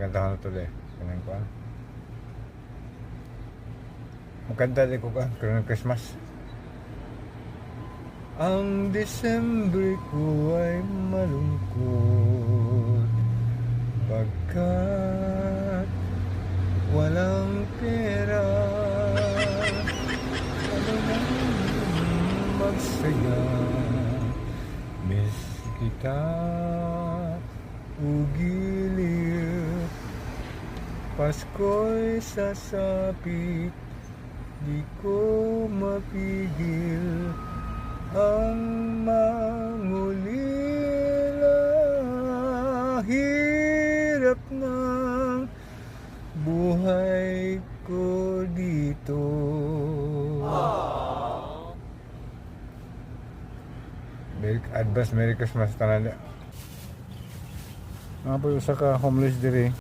ganda na to eh. Kanang kuan. Maganda din ko ka karong Christmas. Ang Disyembre ko ay malungkot pagkat walang pera. Ano nang magsaya, miss kita ugiliw. Pasko'y sasapit, di ko mapigil ang mangulila. Hirap ng buhay ko dito. Advance Merry Christmas tanan. Nga po usa ka homeless diri.